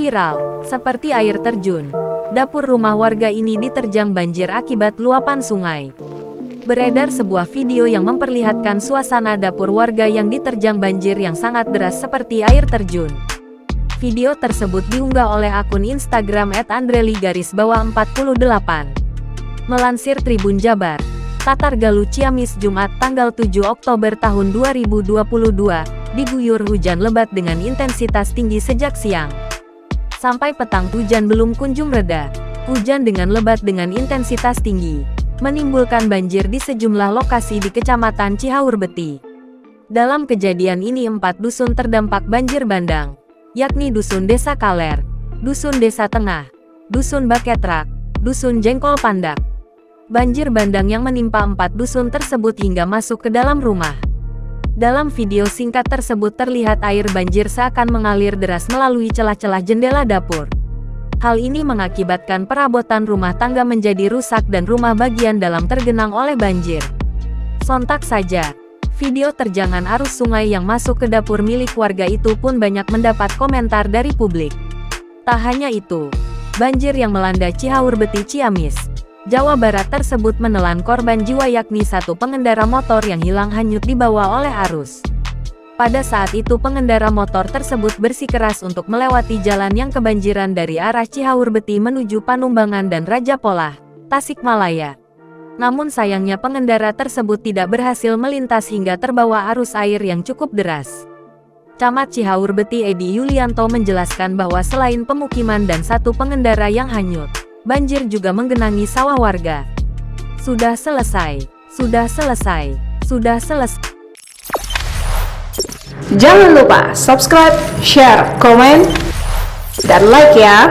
Viral, seperti air terjun. Dapur rumah warga ini diterjang banjir akibat luapan sungai. Beredar sebuah video yang memperlihatkan suasana dapur warga yang diterjang banjir yang sangat deras seperti air terjun. Video tersebut diunggah oleh akun Instagram @andreli_48. Melansir Tribun Jabar, Tatargalu Ciamis Jumat tanggal 7 Oktober tahun 2022, diguyur hujan lebat dengan intensitas tinggi sejak siang. Sampai petang hujan belum kunjung reda. Hujan dengan lebat dengan intensitas tinggi menimbulkan banjir di sejumlah lokasi di Kecamatan Cihaurbeti. Dalam kejadian ini 4 dusun terdampak banjir bandang, yakni Dusun Desa Kaler, Dusun Desa Tengah, Dusun Baketrak, Dusun Jengkol Pandak. Banjir bandang yang menimpa 4 dusun tersebut hingga masuk ke dalam rumah. Dalam video singkat tersebut terlihat air banjir seakan mengalir deras melalui celah-celah jendela dapur. Hal ini mengakibatkan perabotan rumah tangga menjadi rusak dan rumah bagian dalam tergenang oleh banjir. Sontak saja, video terjangan arus sungai yang masuk ke dapur milik warga itu pun banyak mendapat komentar dari publik. Tak hanya itu, banjir yang melanda Cihaurbeti Ciamis, Jawa Barat tersebut menelan korban jiwa yakni satu pengendara motor yang hilang hanyut dibawa oleh arus. Pada saat itu pengendara motor tersebut bersikeras untuk melewati jalan yang kebanjiran dari arah Cihaurbeti menuju Panumbangan dan Raja Polah, Tasikmalaya. Namun sayangnya pengendara tersebut tidak berhasil melintas hingga terbawa arus air yang cukup deras. Camat Cihaurbeti Edi Yulianto menjelaskan bahwa selain pemukiman dan satu pengendara yang hanyut, banjir juga menggenangi sawah warga. Sudah selesai. Jangan lupa subscribe, share, komen, dan like ya.